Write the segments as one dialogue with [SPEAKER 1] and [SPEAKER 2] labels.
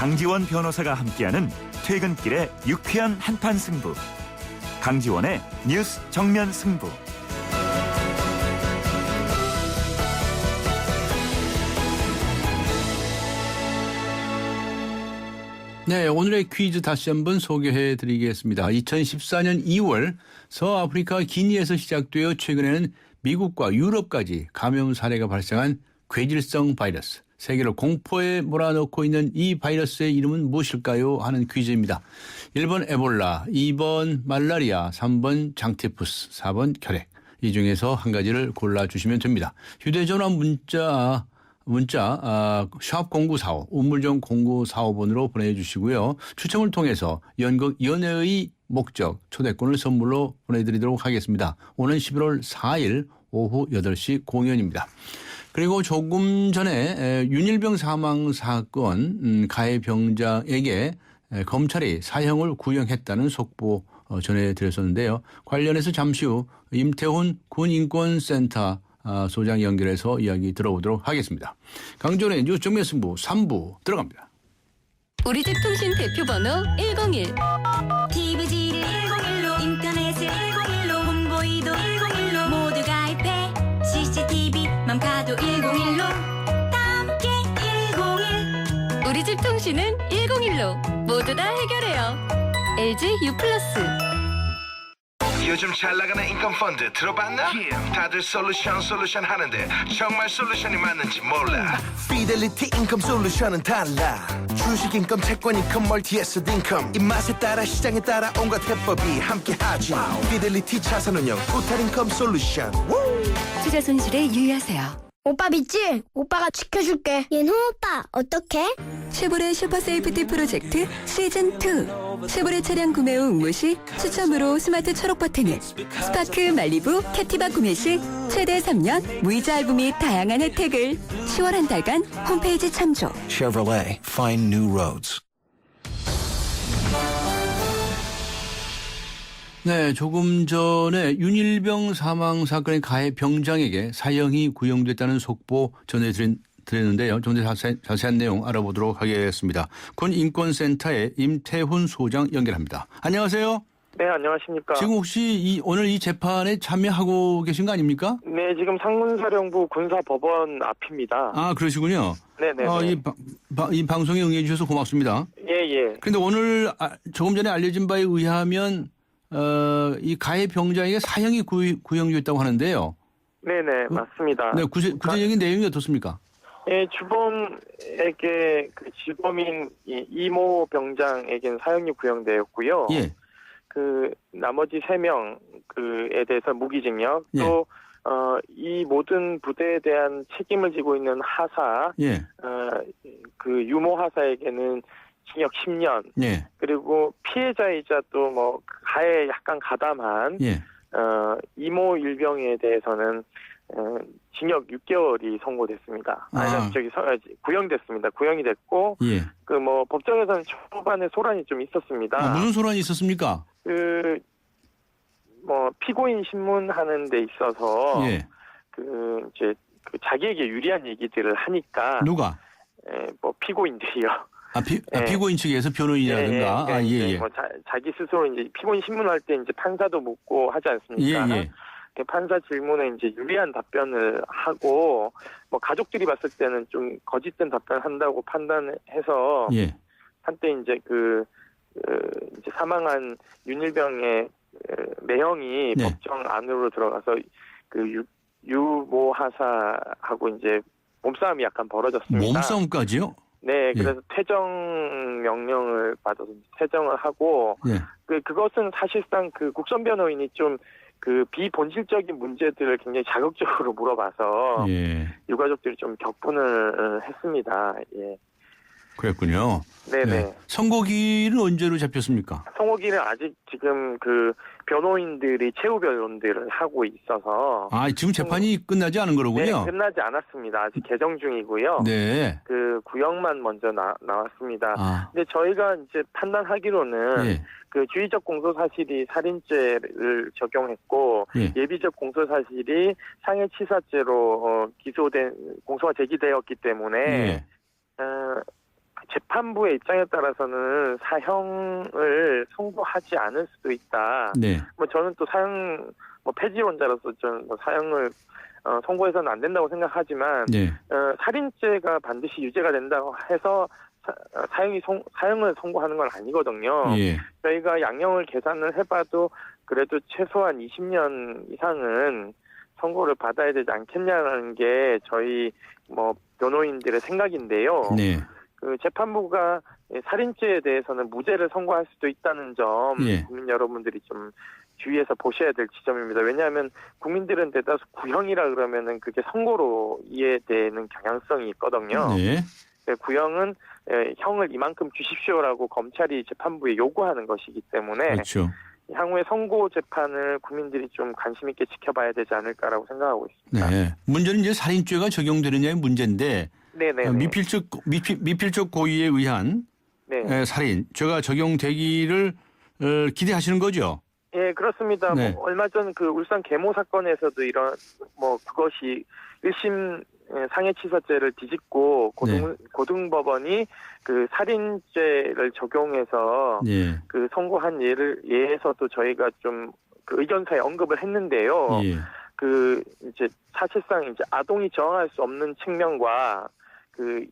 [SPEAKER 1] 강지원 변호사가 함께하는 퇴근길의 유쾌한 한판 승부. 강지원의 뉴스 정면 승부.
[SPEAKER 2] 네, 오늘의 퀴즈 다시 한번 소개해드리겠습니다. 2014년 2월 서아프리카 기니에서 시작되어 최근에는 미국과 유럽까지 감염 사례가 발생한 괴질성 바이러스. 세계를 공포에 몰아넣고 있는 이 바이러스의 이름은 무엇일까요? 하는 퀴즈입니다. 1번 에볼라, 2번 말라리아, 3번 장티푸스, 4번 결핵. 이 중에서 한 가지를 골라주시면 됩니다. 휴대전화 문자 샵 0945 우물정 0945번으로 보내주시고요. 추첨을 통해서 연극 연애의 목적 초대권을 선물로 보내드리도록 하겠습니다. 오는 11월 4일 오후 8시 공연입니다. 그리고 조금 전에 윤일병 사망 사건 가해 병장에게 검찰이 사형을 구형했다는 속보 전해드렸었는데요. 관련해서 잠시 후 임태훈 군인권센터 소장 연결해서 이야기 들어보도록 하겠습니다. 강조의 뉴스 정면 승부 3부 들어갑니다.
[SPEAKER 3] 우리집 통신 대표번호 101
[SPEAKER 4] TV지를 101로 인터넷을 101로 홈보이도 101로 모두 가입해 CCTV만 봐도 101로 함께 101
[SPEAKER 3] 우리집 통신은 101로 모두 다 해결해요. LG U+.
[SPEAKER 5] 요즘 잘 나가는 인컴 펀드 들어봤나? 다들 솔루션 하는데 정말 솔루션이 맞는지 몰라.
[SPEAKER 6] 피델리티 인컴 솔루션은 달라. 주식 인컴, 채권 인컴, 멀티에셋 인컴. 입맛에 따라 시장에 따라 온갖 해법이 함께하지. 피델리티 자산운용 토탈 인컴 솔루션.
[SPEAKER 3] 투자 손실에 유의하세요.
[SPEAKER 7] 오빠 믿지? 오빠가 지켜줄게.
[SPEAKER 8] 윤호 오빠 어떡해?
[SPEAKER 3] 쉐보레 슈퍼세이프티 프로젝트 시즌2 쉐보레 차량 구매 후 응모 시 추첨으로 스마트 초록 버튼을 스파크 말리부 캡티바 구매 시 최대 3년 무이자 할부 및 다양한 혜택을 10월 한 달간 홈페이지 참조.
[SPEAKER 6] Chevrolet, find new roads.
[SPEAKER 2] 네, 조금 전에 윤일병 사망 사건의 가해 병장에게 사형이 구형됐다는 속보 전해드렸는데요. 좀 더 자세한 내용 알아보도록 하겠습니다. 군인권센터의 임태훈 소장 연결합니다. 안녕하세요.
[SPEAKER 9] 네, 안녕하십니까.
[SPEAKER 2] 지금 혹시 오늘 이 재판에 참여하고 계신 거 아닙니까?
[SPEAKER 9] 네, 지금 상문사령부 군사법원 앞입니다.
[SPEAKER 2] 아, 그러시군요.
[SPEAKER 9] 네네.
[SPEAKER 2] 이 방송에 응해 주셔서 고맙습니다.
[SPEAKER 9] 예.
[SPEAKER 2] 그런데 오늘 조금 전에 알려진 바에 의하면 이 가해 병장에게 사형이 구형됐다고 하는데요.
[SPEAKER 9] 네네, 맞습니다.
[SPEAKER 2] 네, 구체적인 내용이 어떻습니까?
[SPEAKER 9] 예, 주범에게 그 주범인 이모 병장에게는 사형이 구형되었고요.
[SPEAKER 2] 예.
[SPEAKER 9] 그 나머지 3명 그에 대해서 무기징역
[SPEAKER 2] 예.
[SPEAKER 9] 또 이 모든 부대에 대한 책임을 지고 있는 하사,
[SPEAKER 2] 예.
[SPEAKER 9] 그 유모 하사에게는 징역 10년.
[SPEAKER 2] 예.
[SPEAKER 9] 그리고 피해자이자 또 뭐 가해 약간 가담한
[SPEAKER 2] 예.
[SPEAKER 9] 이모 일병에 대해서는 징역 6개월이 선고됐습니다. 구형됐습니다. 구형이 됐고
[SPEAKER 2] 예.
[SPEAKER 9] 그 뭐 법정에서는 초반에 소란이 좀 있었습니다.
[SPEAKER 2] 무슨 소란이 있었습니까?
[SPEAKER 9] 그 뭐 피고인 신문하는 데 있어서
[SPEAKER 2] 예.
[SPEAKER 9] 그 이제 그 자기에게 유리한 얘기들을 하니까
[SPEAKER 2] 누가?
[SPEAKER 9] 뭐 피고인들이요.
[SPEAKER 2] 피고인 측에서 변호인이라든가.
[SPEAKER 9] 예. 뭐 자기 스스로 이제 피고인 신문할 때 이제 판사도 묻고 하지 않습니까?
[SPEAKER 2] 예.
[SPEAKER 9] 판사 질문에 이제 유리한 답변을 하고 뭐 가족들이 봤을 때는 좀 거짓된 답변을 한다고 판단해서
[SPEAKER 2] 예.
[SPEAKER 9] 한때 이제 이제 사망한 윤일병의 매형이
[SPEAKER 2] 네.
[SPEAKER 9] 법정 안으로 들어가서 그 유모 하사하고 이제 몸싸움이 약간 벌어졌습니다.
[SPEAKER 2] 몸싸움까지요?
[SPEAKER 9] 네, 그래서 퇴정 명령을 받아서 퇴정을 하고
[SPEAKER 2] 예.
[SPEAKER 9] 그것은 사실상 그 국선 변호인이 좀 그 비본질적인 문제들을 굉장히 자극적으로 물어봐서
[SPEAKER 2] 예.
[SPEAKER 9] 유가족들이 좀 격분을 했습니다. 예.
[SPEAKER 2] 그랬군요.
[SPEAKER 9] 네네.
[SPEAKER 2] 네. 선고기는 언제로 잡혔습니까?
[SPEAKER 9] 선고기는 아직 지금 그 변호인들이 최후 변론들을 하고 있어서
[SPEAKER 2] 지금 재판이 끝나지 않은 거로군요.
[SPEAKER 9] 네, 끝나지 않았습니다. 아직 개정 중이고요.
[SPEAKER 2] 네.
[SPEAKER 9] 그 구형만 먼저 나왔습니다. 근데 저희가 이제 판단하기로는
[SPEAKER 2] 예.
[SPEAKER 9] 그 주의적 공소사실이 살인죄를 적용했고 예비적 공소사실이 상해치사죄로 공소가 제기되었기 때문에 재판부의 입장에 따라서는 사형을 선고하지 않을 수도 있다.
[SPEAKER 2] 네.
[SPEAKER 9] 뭐 저는 또 사형 폐지론자로서 저는 뭐 사형을 선고해서는 안 된다고 생각하지만
[SPEAKER 2] 네.
[SPEAKER 9] 살인죄가 반드시 유죄가 된다고 해서 사형을 선고하는 건 아니거든요.
[SPEAKER 2] 예.
[SPEAKER 9] 저희가 양형을 계산을 해봐도 그래도 최소한 20년 이상은 선고를 받아야 되지 않겠냐는 게 저희 변호인들의 생각인데요.
[SPEAKER 2] 네.
[SPEAKER 9] 그 재판부가 살인죄에 대해서는 무죄를 선고할 수도 있다는 점
[SPEAKER 2] 예.
[SPEAKER 9] 국민 여러분들이 좀 주의해서 보셔야 될 지점입니다. 왜냐하면 국민들은 대다수 구형이라 그러면은 그게 선고로 이해되는 경향성이 있거든요.
[SPEAKER 2] 네.
[SPEAKER 9] 구형은 형을 이만큼 주십시오라고 검찰이 재판부에 요구하는 것이기 때문에
[SPEAKER 2] 그렇죠.
[SPEAKER 9] 향후에 선고 재판을 국민들이 좀 관심 있게 지켜봐야 되지 않을까라고 생각하고 있습니다.
[SPEAKER 2] 네. 문제는 이제 살인죄가 적용되느냐의 문제인데
[SPEAKER 9] 네네.
[SPEAKER 2] 미필적 고의에 의한
[SPEAKER 9] 네.
[SPEAKER 2] 살인 죄가 적용되기를 기대하시는 거죠?
[SPEAKER 9] 예, 그렇습니다.
[SPEAKER 2] 네.
[SPEAKER 9] 얼마 전 그 울산 계모 사건에서도 이런 그것이 1심 상해치사죄를 뒤집고 고등법원이 그 살인죄를 적용해서
[SPEAKER 2] 네.
[SPEAKER 9] 그 선고한 예에서도 저희가 좀 그 의견서에 언급을 했는데요.
[SPEAKER 2] 예.
[SPEAKER 9] 그 이제 사실상 이제 아동이 저항할 수 없는 측면과 그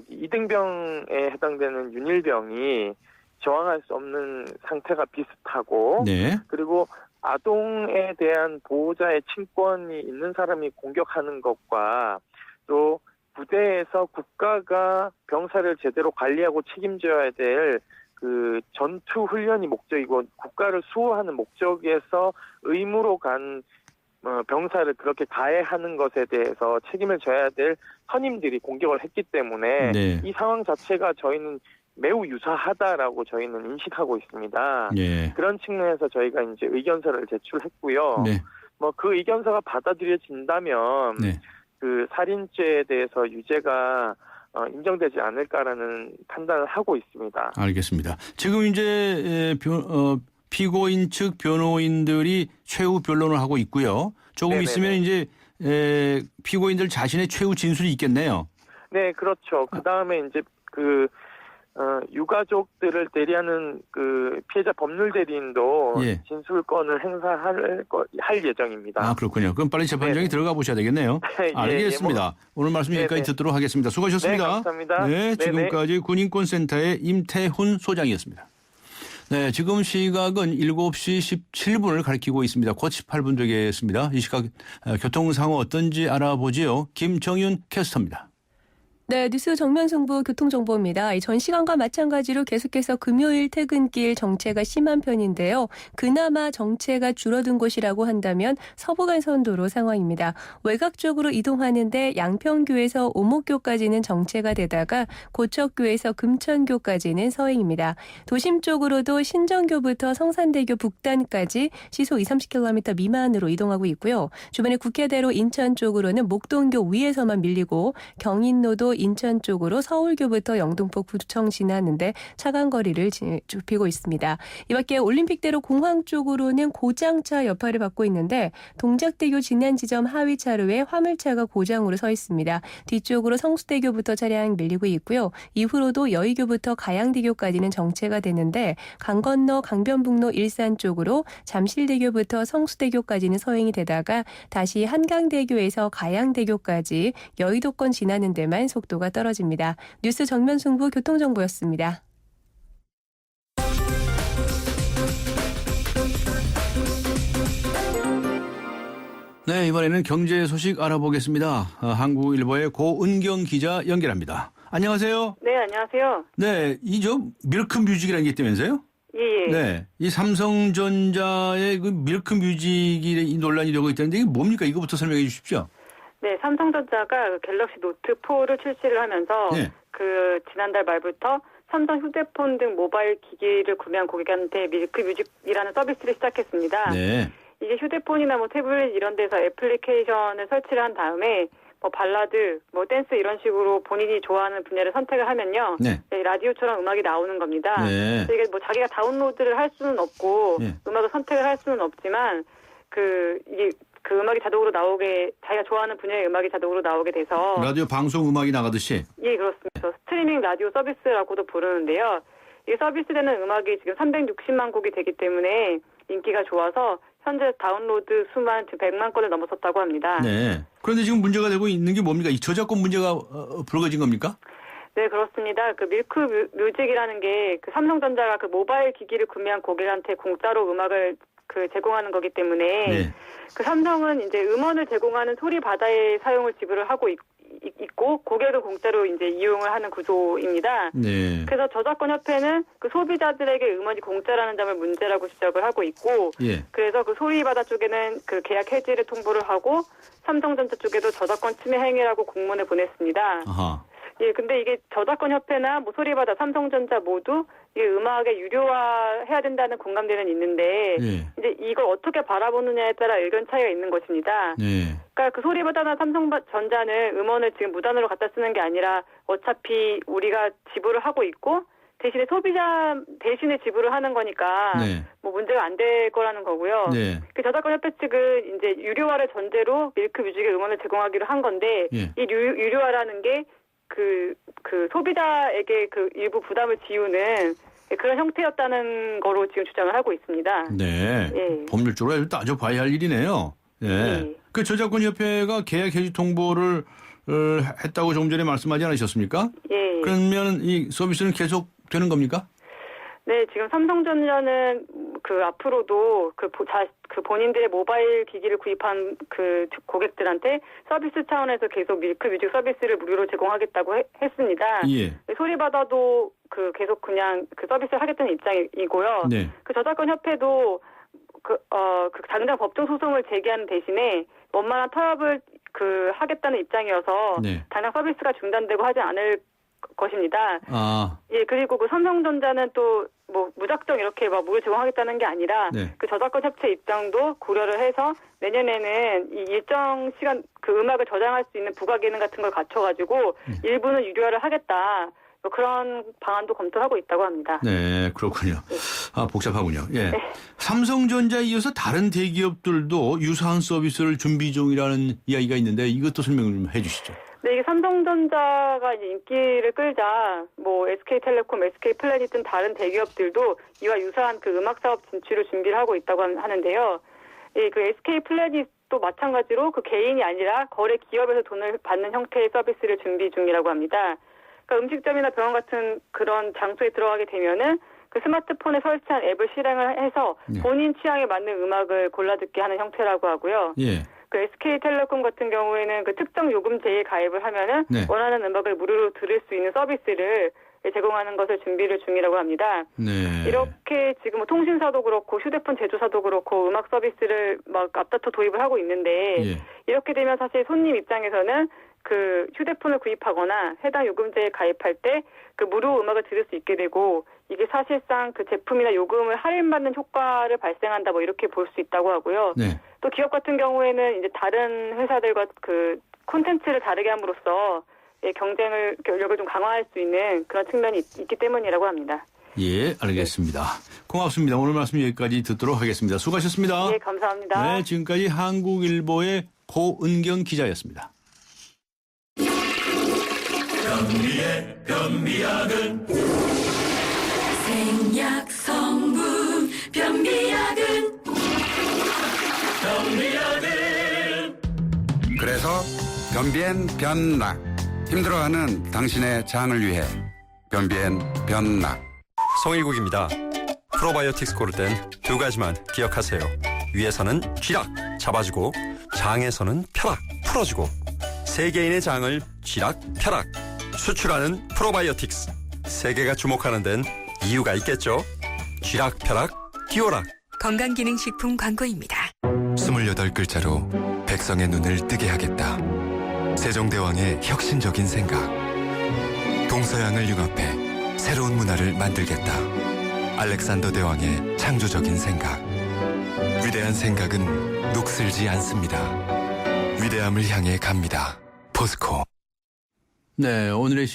[SPEAKER 9] 이등병에 해당되는 윤일병이 저항할 수 없는 상태가 비슷하고
[SPEAKER 2] 네.
[SPEAKER 9] 그리고 아동에 대한 보호자의 친권이 있는 사람이 공격하는 것과 또 부대에서 국가가 병사를 제대로 관리하고 책임져야 될 그 전투 훈련이 목적이고 국가를 수호하는 목적에서 의무로 간 병사를 그렇게 가해하는 것에 대해서 책임을 져야 될 선임들이 공격을 했기 때문에
[SPEAKER 2] 네.
[SPEAKER 9] 이 상황 자체가 저희는 매우 유사하다라고 저희는 인식하고 있습니다.
[SPEAKER 2] 네.
[SPEAKER 9] 그런 측면에서 저희가 이제 의견서를 제출했고요.
[SPEAKER 2] 네.
[SPEAKER 9] 그 의견서가 받아들여진다면
[SPEAKER 2] 네.
[SPEAKER 9] 그 살인죄에 대해서 유죄가 인정되지 않을까라는 판단을 하고 있습니다.
[SPEAKER 2] 알겠습니다. 지금 이제 피고인 측 변호인들이 최후 변론을 하고 있고요. 조금
[SPEAKER 9] 네네네.
[SPEAKER 2] 있으면 이제 피고인들 자신의 최후 진술이 있겠네요.
[SPEAKER 9] 네, 그렇죠. 그 다음에 이제 유가족들을 대리하는 그 피해자 법률 대리인도
[SPEAKER 2] 예.
[SPEAKER 9] 진술권을 할 예정입니다.
[SPEAKER 2] 아, 그렇군요. 그럼 빨리 재판장에
[SPEAKER 9] 네네.
[SPEAKER 2] 들어가 보셔야 되겠네요.
[SPEAKER 9] 예,
[SPEAKER 2] 알겠습니다. 오늘 말씀 여기까지
[SPEAKER 9] 네네.
[SPEAKER 2] 듣도록 하겠습니다. 수고하셨습니다.
[SPEAKER 9] 네, 감사합니다.
[SPEAKER 2] 네,
[SPEAKER 9] 네네.
[SPEAKER 2] 지금까지 군인권센터의 임태훈 소장이었습니다. 네, 지금 시각은 7시 17분을 가리키고 있습니다. 곧 18분 되겠습니다. 이 시각 교통 상황 어떤지 알아보지요. 김정윤 캐스터입니다.
[SPEAKER 3] 네, 뉴스 정면 승부 교통정보입니다. 전 시간과 마찬가지로 계속해서 금요일 퇴근길 정체가 심한 편인데요. 그나마 정체가 줄어든 곳이라고 한다면 서부간선도로 상황입니다. 외곽 쪽으로 이동하는데 양평교에서 오목교까지는 정체가 되다가 고척교에서 금천교까지는 서행입니다. 도심 쪽으로도 신정교부터 성산대교 북단까지 시속 20-30km 미만으로 이동하고 있고요. 주변에 국회대로 인천 쪽으로는 목동교 위에서만 밀리고 경인로도 인천 쪽으로 서울교부터 영등포 구청 지나는데 차간 거리를 좁히고 있습니다. 이 밖에 올림픽대로 공항 쪽으로는 고장차 여파를 받고 있는데 동작대교 지난 지점 하위 차로에 화물차가 고장으로 서 있습니다. 뒤쪽으로 성수대교부터 차량 밀리고 있고요. 이후로도 여의교부터 가양대교까지는 정체가 되는데 강 건너 강변북로 일산 쪽으로 잠실대교부터 성수대교까지는 서행이 되다가 다시 한강대교에서 가양대교까지 여의도권 지나는 데만 속도가 떨어집니다. 뉴스 정면 승부 교통정보였습니다.
[SPEAKER 2] 네, 이번에는 경제 소식 알아보겠습니다. 한국일보의 고은경 기자 연결합니다. 안녕하세요.
[SPEAKER 10] 네, 안녕하세요.
[SPEAKER 2] 네, 밀크 뮤직이라는 게 있다면서요?
[SPEAKER 10] 예.
[SPEAKER 2] 네, 이 삼성전자의 그 밀크 뮤직이 논란이 되고 있다는데 이게 뭡니까? 이거부터 설명해 주십시오.
[SPEAKER 10] 네, 삼성전자가 갤럭시 노트 4를 출시를 하면서
[SPEAKER 2] 네.
[SPEAKER 10] 그 지난달 말부터 삼성 휴대폰 등 모바일 기기를 구매한 고객한테 밀크 뮤직이라는 서비스를 시작했습니다.
[SPEAKER 2] 네. 이게
[SPEAKER 10] 휴대폰이나 태블릿 이런 데서 애플리케이션을 설치를 한 다음에 발라드, 댄스 이런 식으로 본인이 좋아하는 분야를 선택을 하면요.
[SPEAKER 2] 네.
[SPEAKER 10] 라디오처럼 음악이 나오는 겁니다.
[SPEAKER 2] 네.
[SPEAKER 10] 그래서 이게 자기가 다운로드를 할 수는 없고
[SPEAKER 2] 네.
[SPEAKER 10] 음악을 선택을 할 수는 없지만 이게 그 음악이 자동으로 나오게 자기가 좋아하는 분야의 음악이 자동으로 나오게 돼서
[SPEAKER 2] 라디오 방송 음악이 나가듯이.
[SPEAKER 10] 예, 그렇습니다. 스트리밍 라디오 서비스라고도 부르는데요. 이 서비스되는 음악이 지금 360만 곡이 되기 때문에 인기가 좋아서 현재 다운로드 수만 지금 100만 건을 넘어섰다고 합니다.
[SPEAKER 2] 네. 그런데 지금 문제가 되고 있는 게 뭡니까? 이 저작권 문제가 불거진 겁니까?
[SPEAKER 10] 네, 그렇습니다. 그 밀크 뮤직이라는 게 그 삼성전자가 그 모바일 기기를 구매한 고객한테 공짜로 음악을 그 제공하는 거기 때문에
[SPEAKER 2] 네.
[SPEAKER 10] 그 삼성은 이제 음원을 제공하는 소리바다의 사용을 지불을 하고 있고 고객은 공짜로 이제 이용을 하는 구조입니다.
[SPEAKER 2] 네.
[SPEAKER 10] 그래서 저작권협회는 그 소비자들에게 음원이 공짜라는 점을 문제라고 지적을 하고 있고,
[SPEAKER 2] 예.
[SPEAKER 10] 그래서 그 소리바다 쪽에는 그 계약 해지를 통보를 하고 삼성전자 쪽에도 저작권 침해 행위라고 공문을 보냈습니다.
[SPEAKER 2] 아하.
[SPEAKER 10] 예, 근데 이게 저작권협회나 뭐 소리바다, 삼성전자 모두 이 음악의 유료화해야 된다는 공감대는 있는데,
[SPEAKER 2] 예.
[SPEAKER 10] 이제 이걸 어떻게 바라보느냐에 따라 의견 차이가 있는 것입니다.
[SPEAKER 2] 네.
[SPEAKER 10] 그러니까 그 소리바다나 삼성전자는 음원을 지금 무단으로 갖다 쓰는 게 아니라 어차피 우리가 지불을 하고 있고 대신에 소비자 대신에 지불을 하는 거니까
[SPEAKER 2] 네.
[SPEAKER 10] 뭐 문제가 안 될 거라는 거고요.
[SPEAKER 2] 네.
[SPEAKER 10] 그 저작권협회 측은 이제 유료화를 전제로 밀크 뮤직의 음원을 제공하기로 한 건데
[SPEAKER 2] 예.
[SPEAKER 10] 이 유료화라는 게 그 소비자에게 그 일부 부담을 지우는 그런 형태였다는 거로 지금 주장을 하고 있습니다.
[SPEAKER 2] 네.
[SPEAKER 10] 예.
[SPEAKER 2] 법률적으로 따져봐야 할 일이네요. 예.
[SPEAKER 10] 예.
[SPEAKER 2] 그 저작권협회가 계약 해지 통보를 했다고 조금 전에 말씀하지 않으셨습니까?
[SPEAKER 10] 예.
[SPEAKER 2] 그러면 이 서비스는 계속 되는 겁니까?
[SPEAKER 10] 네, 지금 삼성전자는 그 앞으로도 그 본인들의 모바일 기기를 구입한 그 고객들한테 서비스 차원에서 계속 밀크 뮤직 서비스를 무료로 제공하겠다고 했습니다.
[SPEAKER 2] 예.
[SPEAKER 10] 소리바다도 그 계속 그냥 그 서비스를 하겠다는 입장이고요.
[SPEAKER 2] 네.
[SPEAKER 10] 그 저작권협회도 그 당장 법정 소송을 제기하는 대신에 원만한 타협을 하겠다는 입장이어서
[SPEAKER 2] 네.
[SPEAKER 10] 당장 서비스가 중단되고 하지 않을 것입니다.
[SPEAKER 2] 아.
[SPEAKER 10] 예, 그리고 그 삼성전자는 또 뭐 무작정 이렇게 막 무료 제공하겠다는 게 아니라
[SPEAKER 2] 네.
[SPEAKER 10] 그 저작권 협체 입장도 고려를 해서 내년에는 이 일정 시간 그 음악을 저장할 수 있는 부가 기능 같은 걸 갖춰가지고 일부는 유료화를 하겠다. 뭐 그런 방안도 검토하고 있다고 합니다.
[SPEAKER 2] 네, 그렇군요. 아, 복잡하군요. 예. 삼성전자에 이어서 다른 대기업들도 유사한 서비스를 준비 중이라는 이야기가 있는데 이것도 설명을 좀 해 주시죠.
[SPEAKER 10] 네, 이게 삼성전자가 이제 인기를 끌자 뭐 SK텔레콤, SK플래닛 등 다른 대기업들도 이와 유사한 그 음악 사업 진출을 준비를 하고 있다고 하는데요. 예, 그 SK플래닛도 마찬가지로 그 개인이 아니라 거래 기업에서 돈을 받는 형태의 서비스를 준비 중이라고 합니다. 그러니까 음식점이나 병원 같은 그런 장소에 들어가게 되면은 그 스마트폰에 설치한 앱을 실행을 해서 본인 취향에 맞는 음악을 골라 듣게 하는 형태라고 하고요.
[SPEAKER 2] 예.
[SPEAKER 10] 그 SK텔레콤 같은 경우에는 그 특정 요금제에 가입을 하면은
[SPEAKER 2] 네.
[SPEAKER 10] 원하는 음악을 무료로 들을 수 있는 서비스를 제공하는 것을 준비를 중이라고 합니다.
[SPEAKER 2] 네.
[SPEAKER 10] 이렇게 지금 뭐 통신사도 그렇고 휴대폰 제조사도 그렇고 음악 서비스를 막 앞다퉈 도입을 하고 있는데
[SPEAKER 2] 예.
[SPEAKER 10] 이렇게 되면 사실 손님 입장에서는 그 휴대폰을 구입하거나 해당 요금제에 가입할 때 그 무료 음악을 들을 수 있게 되고 이게 사실상 그 제품이나 요금을 할인받는 효과를 발생한다 뭐 이렇게 볼 수 있다고 하고요.
[SPEAKER 2] 네.
[SPEAKER 10] 또 기업 같은 경우에는 이제 다른 회사들과 그 콘텐츠를 다르게 함으로써 경쟁을 결력을 좀 강화할 수 있는 그런 측면이 있기 때문이라고 합니다.
[SPEAKER 2] 예, 알겠습니다. 고맙습니다. 오늘 말씀 여기까지 듣도록 하겠습니다. 수고하셨습니다.
[SPEAKER 10] 네, 감사합니다.
[SPEAKER 2] 네, 지금까지 한국일보의 고은경 기자였습니다.
[SPEAKER 4] 생약 성분 변비약은
[SPEAKER 11] 그래서 변비엔 변락, 힘들어하는 당신의 장을 위해 변비엔 변락.
[SPEAKER 12] 송일국입니다. 프로바이오틱스 고를 땐 두 가지만 기억하세요. 위에서는 쥐락 잡아주고 장에서는 펴락 풀어주고 세계인의 장을 쥐락 펴락 수출하는 프로바이오틱스. 세계가 주목하는 데는 이유가 있겠죠. 쥐락 펴락 띄오락.
[SPEAKER 4] 건강기능식품 광고입니다.
[SPEAKER 13] 28글자로 백성의 눈을 뜨게 하겠다. 세종대왕의 혁신적인 생각. 동서양을 융합해 새로운 문화를 만들겠다. 알렉산더 대왕의 창조적인 생각. 위대한 생각은 녹슬지 않습니다. 위대함을 향해 갑니다. 포스코.
[SPEAKER 2] 네, 오늘의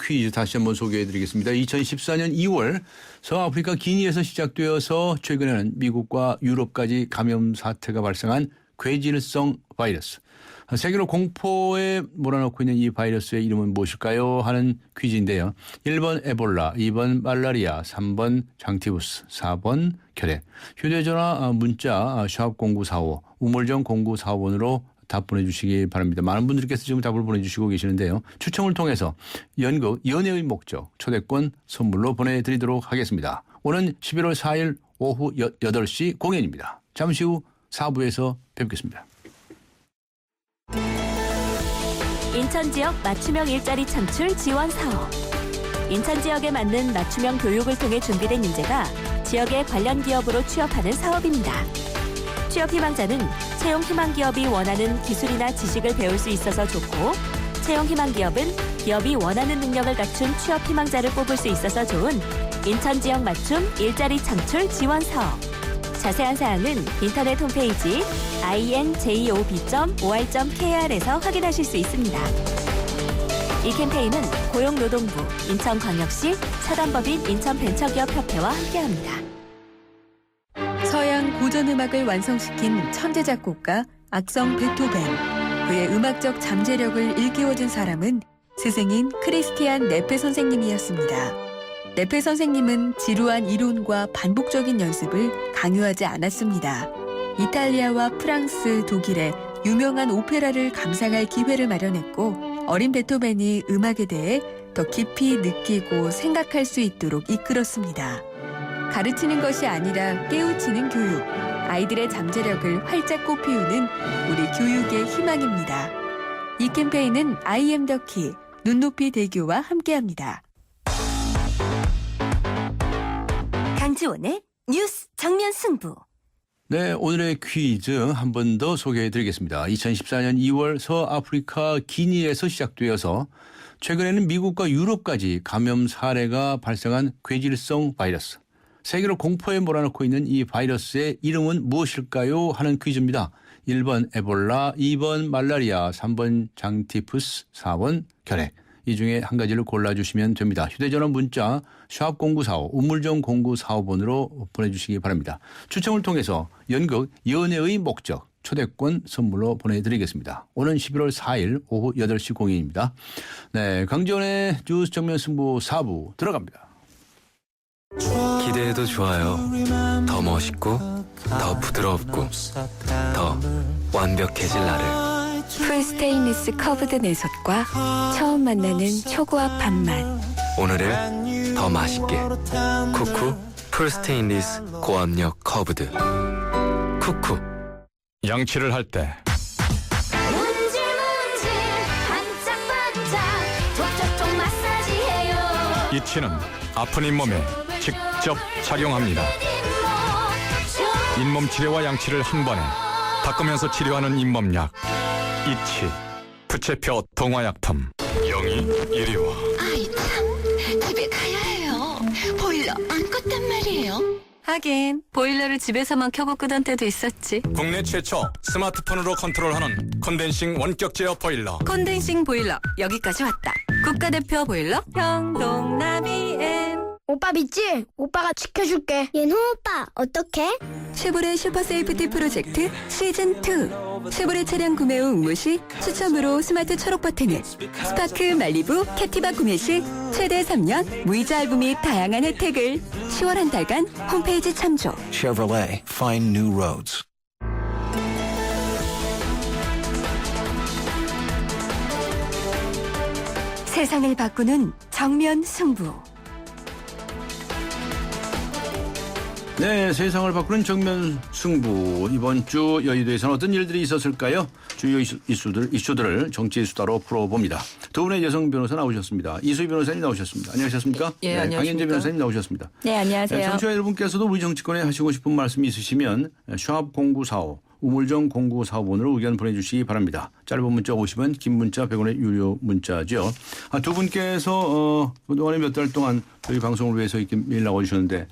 [SPEAKER 2] 퀴즈 다시 한번 소개해드리겠습니다. 2014년 2월 서아프리카 기니에서 시작되어서 최근에는 미국과 유럽까지 감염 사태가 발생한 괴질성 바이러스. 세계로 공포에 몰아넣고 있는 이 바이러스의 이름은 무엇일까요? 하는 퀴즈인데요. 1번 에볼라, 2번 말라리아, 3번 장티푸스, 4번 결핵. 휴대전화 문자 샵0945 우물정 0945번으로 답 보내주시기 바랍니다. 많은 분들께서 지금 답을 보내주시고 계시는데요. 추첨을 통해서 연극 연애의 목적 초대권 선물로 보내드리도록 하겠습니다. 오는 11월 4일 오후 8시 공연입니다. 잠시 후 4부에서 뵙겠습니다.
[SPEAKER 14] 인천 지역 맞춤형 일자리 창출 지원 사업. 인천 지역에 맞는 맞춤형 교육을 통해 준비된 인재가 지역의 관련 기업으로 취업하는 사업입니다. 취업 희망자는 채용 희망 기업이 원하는 기술이나 지식을 배울 수 있어서 좋고, 채용 희망 기업은 기업이 원하는 능력을 갖춘 취업 희망자를 뽑을 수 있어서 좋은 인천 지역 맞춤 일자리 창출 지원 사업. 자세한 사항은 인터넷 홈페이지 injob.or.kr에서 확인하실 수 있습니다. 이 캠페인은 고용노동부, 인천광역시, 사단법인 인천벤처기업협회와 함께합니다.
[SPEAKER 3] 서양 고전음악을 완성시킨 천재 작곡가 악성 베토벤. 그의 음악적 잠재력을 일깨워준 사람은 스승인 크리스티안 네페 선생님이었습니다. 네페 선생님은 지루한 이론과 반복적인 연습을 강요하지 않았습니다. 이탈리아와 프랑스, 독일의 유명한 오페라를 감상할 기회를 마련했고, 어린 베토벤이 음악에 대해 더 깊이 느끼고 생각할 수 있도록 이끌었습니다. 가르치는 것이 아니라 깨우치는 교육, 아이들의 잠재력을 활짝 꽃피우는 우리 교육의 희망입니다. 이 캠페인은 I am the key, 눈높이 대교와 함께합니다.
[SPEAKER 14] 강지원의 뉴스 정면 승부.
[SPEAKER 2] 네, 오늘의 퀴즈 한 번 더 소개해드리겠습니다. 2014년 2월 서아프리카 기니에서 시작되어서 최근에는 미국과 유럽까지 감염 사례가 발생한 괴질성 바이러스. 세계로 공포에 몰아넣고 있는 이 바이러스의 이름은 무엇일까요? 하는 퀴즈입니다. 1번 에볼라, 2번 말라리아, 3번 장티푸스, 4번 결핵. 이 중에 한 가지를 골라주시면 됩니다. 휴대전화 문자 샵 0945 우물정 0945번으로 보내주시기 바랍니다. 추첨을 통해서 연극 연애의 목적 초대권 선물로 보내드리겠습니다. 오는 11월 4일 오후 8시 공연입니다. 네, 강지원의 뉴스 정면 승부 4부 들어갑니다.
[SPEAKER 15] 기대해도 좋아요. 더 멋있고 더 부드럽고 더 완벽해질 나를.
[SPEAKER 3] 풀스테인리스 커브드 내솥과 처음 만나는 초고압 밥맛.
[SPEAKER 15] 오늘을 더 맛있게. 쿠쿠 풀스테인리스 고압력 커브드. 쿠쿠.
[SPEAKER 16] 양치를 할 때
[SPEAKER 14] 문질문질 반짝반짝 톡톡톡 마사지해요.
[SPEAKER 16] 이 치는 아픈 잇몸에 직접 작용합니다. 잇몸 치료와 양치를 한 번에 닦으면서 치료하는 잇몸약 이치 부채표 동화약품. 영희 이리 와.
[SPEAKER 4] 아이 참, 집에 가야 해요. 보일러 안 껐단 말이에요.
[SPEAKER 14] 하긴 보일러를 집에서만 켜고 끄던 때도 있었지.
[SPEAKER 16] 국내 최초 스마트폰으로 컨트롤하는 컨덴싱 원격 제어 보일러.
[SPEAKER 4] 컨덴싱 보일러 여기까지 왔다. 국가대표 보일러
[SPEAKER 14] 평동나비엔.
[SPEAKER 7] 오빠 믿지? 오빠가 지켜줄게.
[SPEAKER 8] 윤호 오빠, 어떡해?
[SPEAKER 3] 쉐보레 슈퍼세이프티 프로젝트 시즌2. 쉐보레 차량 구매 후 응모 시 추첨으로 스마트 초록 버튼을, 스파크 말리부 캡티바 구매 시 최대 3년 무이자 할부 및 다양한 혜택을. 10월 한 달간 홈페이지 참조.
[SPEAKER 6] Chevrolet, find new roads.
[SPEAKER 3] 세상을 바꾸는 정면 승부.
[SPEAKER 2] 네, 세상을 바꾸는 정면 승부. 이번 주 여의도에서는 어떤 일들이 있었을까요? 주요 이슈들을 정치의 수다로 풀어봅니다. 두 분의 여성 변호사 나오셨습니다. 이수희 변호사님 나오셨습니다. 안녕하셨습니까?
[SPEAKER 17] 예,
[SPEAKER 2] 네,
[SPEAKER 17] 안녕하십니까?
[SPEAKER 2] 강현재 변호사님 나오셨습니다.
[SPEAKER 3] 네, 안녕하세요.
[SPEAKER 2] 네, 청취자 여러분께서도 우리 정치권에 하시고 싶은 말씀이 있으시면 샵 0945 우물정 0945번으로 의견 보내주시기 바랍니다. 짧은 문자 50원, 긴 문자 100원의 유료 문자죠. 두 분께서 그동안에 몇 달 동안 저희 방송을 위해서 이렇게 매일 나와주셨는데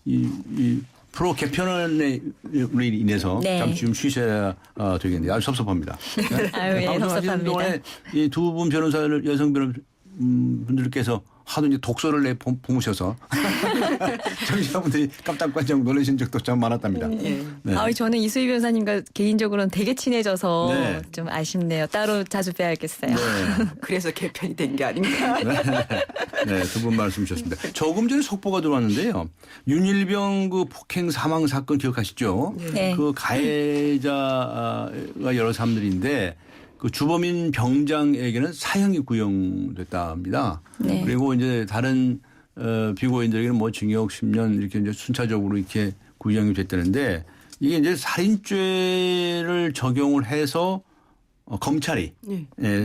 [SPEAKER 2] 이 프로 개편에 인해서
[SPEAKER 3] 네.
[SPEAKER 2] 잠시 좀 쉬셔야 되겠네요. 아주 섭섭합니다. 네?
[SPEAKER 3] 아유, 예,
[SPEAKER 2] 방송하시는
[SPEAKER 3] 섭섭합니다.
[SPEAKER 2] 동안에 이 두 분 변호사를 여성 변호사 분들께서 하도 이제 독서를 내 뿜으셔서 청취자분들이 깜짝깜짝 놀라신 적도 참 많았답니다.
[SPEAKER 17] 네.
[SPEAKER 2] 네.
[SPEAKER 17] 저는 이수희 변호사님과 개인적으로는 되게 친해져서
[SPEAKER 2] 네.
[SPEAKER 17] 좀 아쉽네요. 따로 자주 뵈야겠어요.
[SPEAKER 18] 그래서 개편이 된 게 아닌가.
[SPEAKER 2] 네, 두 분 말씀 주셨습니다. 조금 전에 속보가 들어왔는데요. 윤일병 그 폭행 사망 사건 기억하시죠?
[SPEAKER 17] 네.
[SPEAKER 2] 그 가해자가 여러 사람들인데 그 주범인 병장에게는 사형이 구형됐답니다.
[SPEAKER 17] 네.
[SPEAKER 2] 그리고 이제 다른 피고인들에게는 뭐 징역 10년 이렇게 이제 순차적으로 이렇게 구형이 됐다는데 이게 이제 살인죄를 적용을 해서 검찰이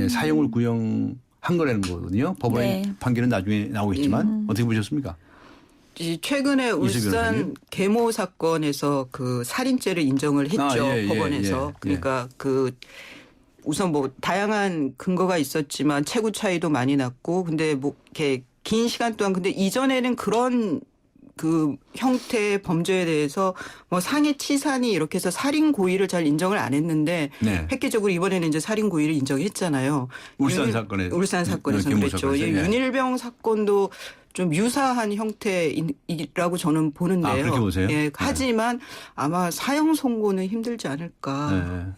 [SPEAKER 2] 사형을 구형한 거라는 거거든요. 법원의
[SPEAKER 17] 네.
[SPEAKER 2] 판결은 나중에 나오겠지만 어떻게 보셨습니까?
[SPEAKER 18] 최근에 울산 계모 사건에서 그 살인죄를 인정을 했죠. 법원에서. 그러니까 그 우선 뭐 다양한 근거가 있었지만 체구 차이도 많이 났고 근데 뭐 이렇게 긴 시간 동안 근데 이전에는 그런 그 형태의 범죄에 대해서 뭐 상해치산이 이렇게 해서 살인 고의를 잘 인정을 안 했는데 획기적으로 이번에는 이제 살인 고의를 인정했잖아요.
[SPEAKER 2] 울산
[SPEAKER 18] 사건에서 그랬죠. 윤일병 사건도 좀 유사한 형태이라고 저는 보는데요.
[SPEAKER 2] 아, 그렇게 보세요?
[SPEAKER 18] 하지만 아마 사형 선고는 힘들지 않을까.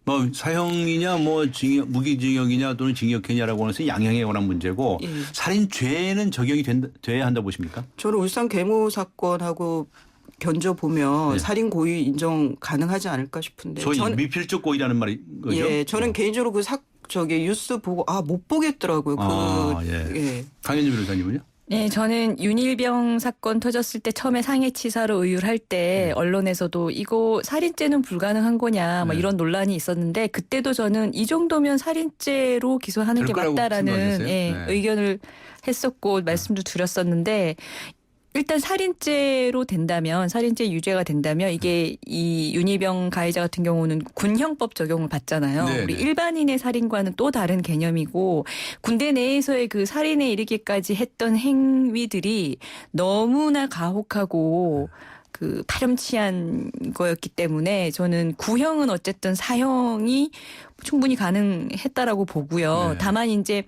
[SPEAKER 2] 뭐 사형이냐 뭐 징역, 무기징역이냐 또는 징역형이냐라고 하는 것은 양형에 관한 문제고 살인죄는 적용이 돼야 한다고 보십니까?
[SPEAKER 18] 저는 울산 계모 사건하고 견져보면 살인 고의 인정 가능하지 않을까 싶은데.
[SPEAKER 2] 소위 미필적 고의라는 말이 거죠?
[SPEAKER 18] 예, 저는 개인적으로 그 뉴스 보고 못 보겠더라고요.
[SPEAKER 2] 강현주 변호사님은요?
[SPEAKER 17] 네, 저는 윤일병 사건 터졌을 때 처음에 상해치사로 의율할 때 언론에서도 이거 살인죄는 불가능한 거냐 뭐 이런 논란이 있었는데 그때도 저는 이 정도면 살인죄로 기소하는 게 맞다라는 의견을 했었고 말씀도 드렸었는데 일단 살인죄로 된다면 살인죄 유죄가 된다면 이게 이 윤일병 가해자 같은 경우는 군형법 적용을 받잖아요.
[SPEAKER 2] 네네.
[SPEAKER 17] 우리 일반인의 살인과는 또 다른 개념이고 군대 내에서의 그 살인에 이르기까지 했던 행위들이 너무나 가혹하고 그 파렴치한 거였기 때문에 저는 구형은 어쨌든 사형이 충분히 가능했다라고 보고요. 다만 이제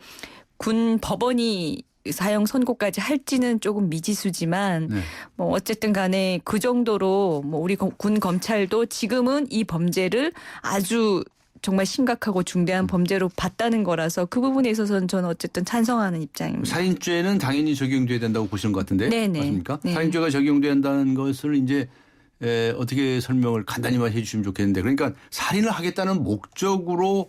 [SPEAKER 17] 군 법원이 사형 선고까지 할지는 조금 미지수지만 뭐 어쨌든 간에 그 정도로 뭐 우리 군 검찰도 지금은 이 범죄를 아주 정말 심각하고 중대한 범죄로 봤다는 거라서 그 부분에 있어서는 저는 어쨌든 찬성하는 입장입니다.
[SPEAKER 2] 살인죄는 당연히 적용돼야 된다고 보시는 것 같은데 맞습니까? 살인죄가 적용된다는 것을 이제 어떻게 설명을 간단히만 해 주시면 좋겠는데 그러니까 살인을 하겠다는 목적으로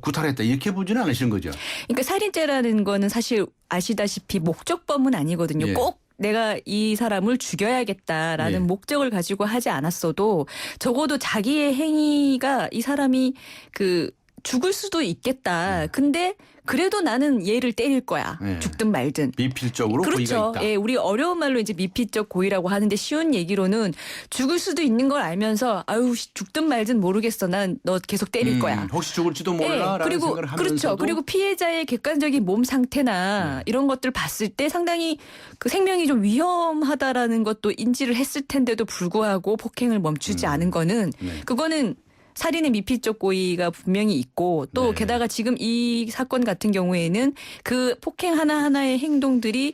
[SPEAKER 2] 구타했다 이렇게 보지는 않으시는 거죠?
[SPEAKER 17] 그러니까 살인죄라는 거는 사실 아시다시피 목적범은 아니거든요. 꼭 내가 이 사람을 죽여야겠다라는 목적을 가지고 하지 않았어도 적어도 자기의 행위가 이 사람이 그 죽을 수도 있겠다. 근데 그래도 나는 얘를 때릴 거야. 죽든 말든.
[SPEAKER 2] 미필적으로
[SPEAKER 17] 그렇죠.
[SPEAKER 2] 고의가 있다.
[SPEAKER 17] 예, 우리 어려운 말로 이제 미필적 고의라고 하는데 쉬운 얘기로는 죽을 수도 있는 걸 알면서 아유 죽든 말든 모르겠어. 난 너 계속 때릴 거야.
[SPEAKER 2] 혹시 죽을지도 몰라라는
[SPEAKER 17] 그리고
[SPEAKER 2] 생각을 하면서도.
[SPEAKER 17] 그렇죠. 그리고 피해자의 객관적인 몸 상태나 이런 것들 봤을 때 상당히 그 생명이 좀 위험하다라는 것도 인지를 했을 텐데도 불구하고 폭행을 멈추지 않은 거는 그거는 살인의 미필적 고의가 분명히 있고 또 게다가 지금 이 사건 같은 경우에는 그 폭행 하나하나의 행동들이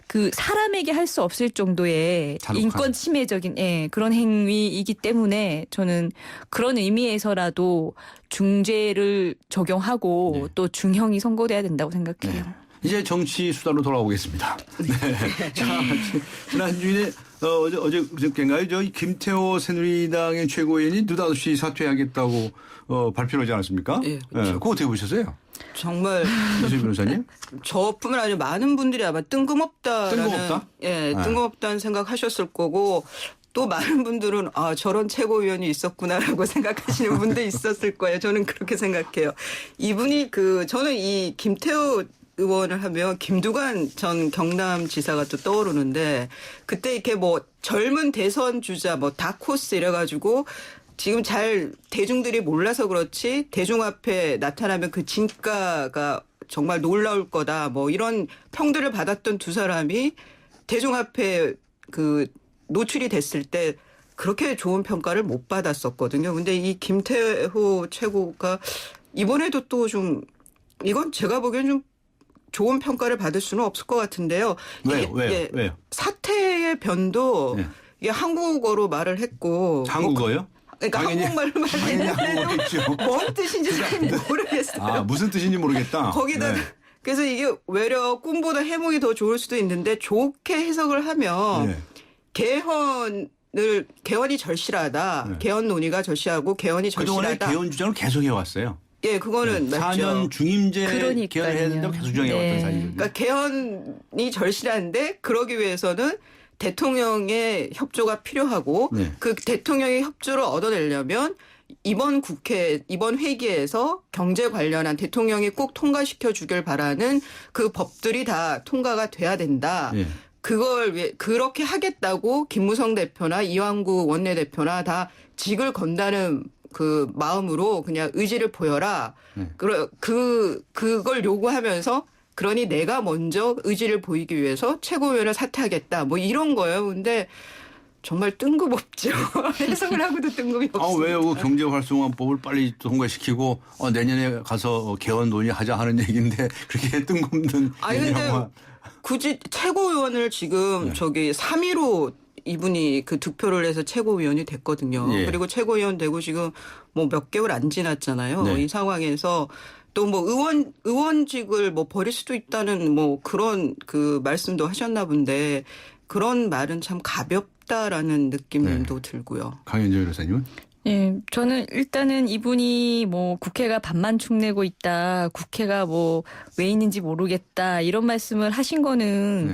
[SPEAKER 17] 그 사람에게 할 수 없을 정도의 인권 침해적인 그런 행위이기 때문에 저는 그런 의미에서라도 중죄를 적용하고 또 중형이 선고돼야 된다고 생각해요.
[SPEAKER 2] 이제 정치 수다로 돌아오겠습니다. 자, 지난주에 어제 그저께인가요? 저 김태호 새누리당의 최고위원이 느닷없이 사퇴하겠다고 발표를 하지 않았습니까? 그거 어떻게 보셨어요?
[SPEAKER 18] 정말
[SPEAKER 2] 이수희 변호사님?
[SPEAKER 18] 저뿐만 아니라 많은 분들이 아마 뜬금없다라는 뜬금없다는 생각하셨을 거고 또 많은 분들은 저런 최고위원이 있었구나라고 생각하시는 분도 있었을 거예요. 저는 그렇게 생각해요. 이분이 저는 이 김태호 의원을 하면 김두관 전 경남지사가 또 떠오르는데 그때 이렇게 뭐 젊은 대선 주자 뭐 다코스 이래가지고 지금 잘 대중들이 몰라서 그렇지 대중 앞에 나타나면 그 진가가 정말 놀라울 거다 뭐 이런 평들을 받았던 두 사람이 대중 앞에 노출이 됐을 때 그렇게 좋은 평가를 못 받았었거든요. 근데 이 김태호 최고가 이번에도 또 좀 이건 제가 보기엔 좀 좋은 평가를 받을 수는 없을 것 같은데요.
[SPEAKER 2] 왜요?
[SPEAKER 18] 사태의 변도 이게 한국어로 말을 했고
[SPEAKER 2] 한국어요?
[SPEAKER 18] 그러니까 한국말로 말했는데 뭔 뜻인지 잘 모르겠어요.
[SPEAKER 2] 무슨 뜻인지 모르겠다.
[SPEAKER 18] 거기다 그래서 이게 외려 꿈보다 해몽이 더 좋을 수도 있는데 좋게 해석을 하면 개헌이 절실하다. 개헌 논의가 절실하고 개헌이 절실하다.
[SPEAKER 2] 그동안에 개헌 주장을 계속 해왔어요.
[SPEAKER 18] 예, 그거는 맞죠.
[SPEAKER 2] 4년 중임제 개헌을 해야 된다고 계속 주장해왔던 사실이거든요.
[SPEAKER 18] 그러니까 개헌이 절실한데 그러기 위해서는 대통령의 협조가 필요하고 그 대통령의 협조를 얻어내려면 이번 회기에서 경제 관련한 대통령이 꼭 통과시켜 주길 바라는 그 법들이 다 통과가 돼야 된다. 그렇게 하겠다고 김무성 대표나 이완구 원내대표나 다 직을 건다는 그 마음으로 그냥 의지를 보여라. 그걸 요구하면서 그러니 내가 먼저 의지를 보이기 위해서 최고위원을 사퇴하겠다. 뭐 이런 거예요. 근데 정말 뜬금없죠. 해석을 하고도 뜬금이 없어요.
[SPEAKER 2] 왜요? 경제활성화법을 빨리 통과시키고 내년에 가서 개헌 논의하자 하는 얘기인데 그렇게 뜬금없는.
[SPEAKER 18] 아니 근데 굳이 최고위원을 지금 3위로 이분이 그 득표를 해서 최고위원이 됐거든요. 그리고 최고위원 되고 지금 뭐 몇 개월 안 지났잖아요. 이 상황에서 또 뭐 의원직을 뭐 버릴 수도 있다는 뭐 그런 그 말씀도 하셨나 본데 그런 말은 참 가볍다라는 느낌도 들고요.
[SPEAKER 2] 강현정 변호사님은?
[SPEAKER 17] 예, 저는 일단은 이분이 뭐 국회가 반만 축내고 있다, 국회가 뭐 왜 있는지 모르겠다 이런 말씀을 하신 거는